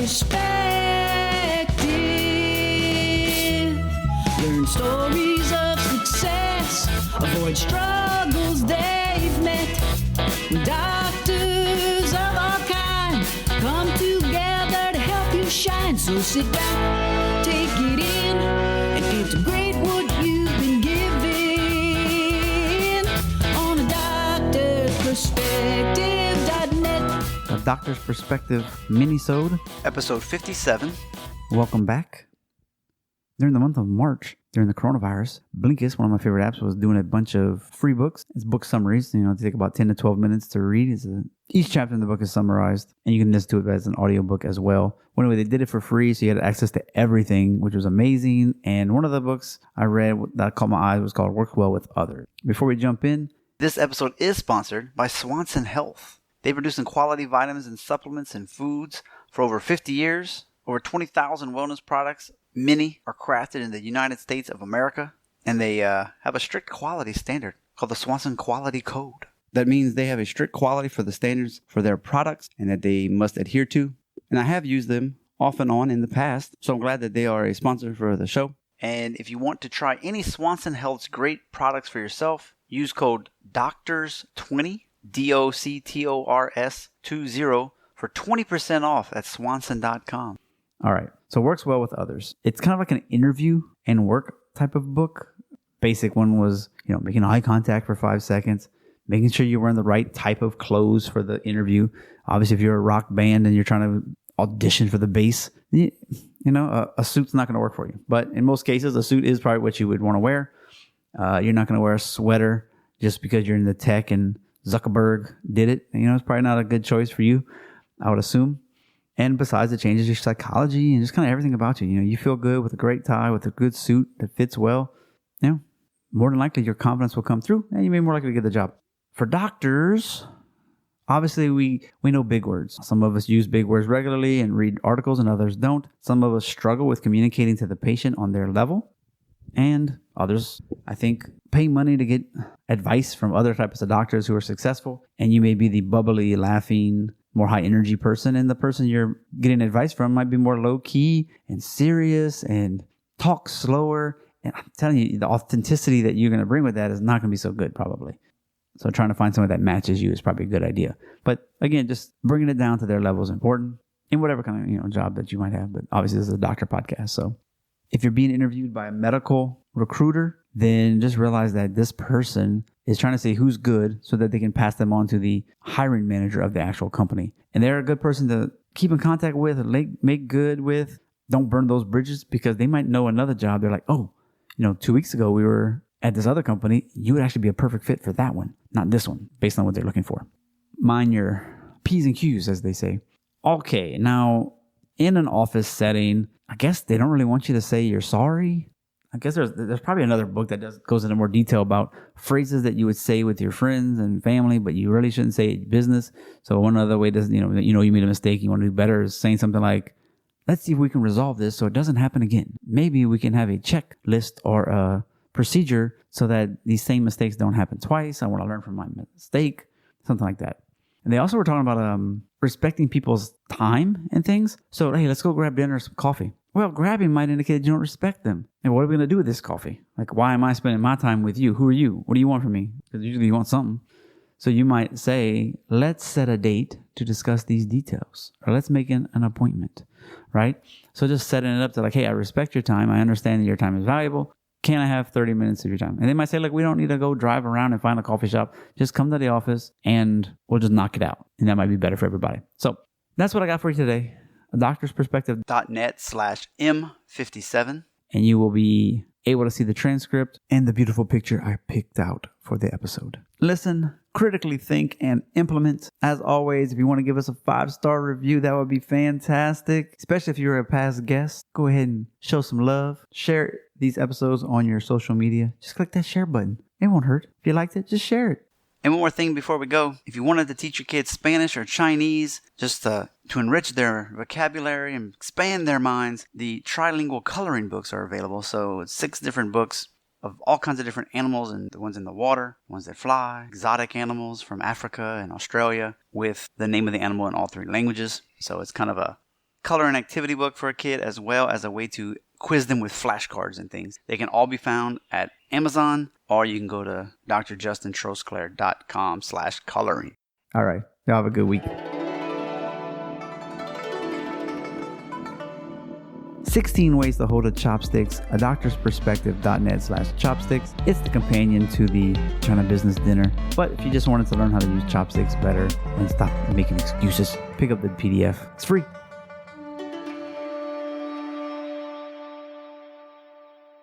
Learn stories of success, avoid struggles they've met. Doctors of all kind come together to help you shine. So sit back, take it in, and integrate what you've been given on a Doctor's Perspective.net. A Doctor's Perspective mini-sode. Episode 57. Welcome back. During the month of March, during the coronavirus, Blinkist, one of my favorite apps, was doing a bunch of free books. It's book summaries. They take about 10 to 12 minutes to read. Each chapter in the book is summarized, and you can listen to it as an audiobook as well. Well, anyway, they did it for free, so you had access to everything, which was amazing. And one of the books I read that caught my eye was called Works Well with Others. Before we jump in, this episode is sponsored by Swanson Health. They've been producing quality vitamins and supplements and foods for over 50 years. Over 20,000 wellness products. Many are crafted in the United States of America, and they have a strict quality standard called the Swanson Quality Code. That means they have a strict quality for the standards for their products and that they must adhere to. And I have used them off and on in the past, so I'm glad that they are a sponsor for the show. And if you want to try any Swanson Health's great products for yourself, use code DOCTORS20, DOCTORS20 for 20% off at swanson.com. All right. So Works Well with Others. It's kind of like an interview and work type of book. Basic one was, making eye contact for 5 seconds, making sure you're wearing the right type of clothes for the interview. Obviously, if you're a rock band and you're trying to audition for the bass, a suit's not going to work for you. But in most cases, a suit is probably what you would want to wear. You're not going to wear a sweater just because you're in the tech and Zuckerberg did it. It's probably not a good choice for you, I would assume. And besides, it changes your psychology and just kind of everything about you. You feel good with a great tie, with a good suit that fits well. More than likely, your confidence will come through and you may be more likely to get the job. For doctors, obviously, we know big words. Some of us use big words regularly and read articles and others don't. Some of us struggle with communicating to the patient on their level. And others, I think, pay money to get advice from other types of doctors who are successful. And you may be the bubbly, laughing, more high energy person, and the person you're getting advice from might be more low key and serious and talk slower. And I'm telling you, the authenticity that you're going to bring with that is not going to be so good, probably. So trying to find someone that matches you is probably a good idea. But again, just bringing it down to their level is important in whatever kind of job that you might have. But obviously, this is a doctor podcast, so if you're being interviewed by a medical recruiter, then just realize that this person is trying to say who's good so that they can pass them on to the hiring manager of the actual company. And they're a good person to keep in contact with, make good with. Don't burn those bridges because they might know another job. They're like, 2 weeks ago we were at this other company. You would actually be a perfect fit for that one, not this one, based on what they're looking for. Mind your P's and Q's, as they say. Okay, now in an office setting, I guess they don't really want you to say you're sorry. I guess there's probably another book that goes into more detail about phrases that you would say with your friends and family, but you really shouldn't say it in business. So one other way you made a mistake, you want to do better, is saying something like, let's see if we can resolve this so it doesn't happen again. Maybe we can have a checklist or a procedure so that these same mistakes don't happen twice. I want to learn from my mistake, something like that. And they also were talking about respecting people's time and things. So, hey, let's go grab dinner or some coffee. Well, grabbing might indicate you don't respect them. And what are we going to do with this coffee? Like, why am I spending my time with you? Who are you? What do you want from me? Because usually you want something. So you might say, let's set a date to discuss these details. Or let's make an appointment, right? So just setting it up to hey, I respect your time. I understand that your time is valuable. Can I have 30 minutes of your time? And they might say, we don't need to go drive around and find a coffee shop. Just come to the office and we'll just knock it out. And that might be better for everybody. So that's what I got for you today. A doctor's perspective.net/M57. And you will be able to see the transcript and the beautiful picture I picked out for the episode. Listen, critically think, and implement. As always, if you want to give us a 5-star review, that would be fantastic. Especially if you're a past guest. Go ahead and show some love. Share these episodes on your social media. Just click that share button. It won't hurt. If you liked it, just share it. And one more thing before we go. If you wanted to teach your kids Spanish or Chinese, just to enrich their vocabulary and expand their minds, the trilingual coloring books are available. So it's 6 different books of all kinds of different animals, and the ones in the water, ones that fly, exotic animals from Africa and Australia, with the name of the animal in all 3 languages. So it's kind of a color and activity book for a kid, as well as a way to quiz them with flashcards and things. They can all be found at Amazon, or you can go to drjustintrosclair.com/coloring. All right. Y'all have a good week. 16 Ways to Hold a Chopsticks, a doctor's perspective.net/chopsticks. It's the companion to the China Business Dinner. But if you just wanted to learn how to use chopsticks better and stop making excuses, pick up the PDF. It's free.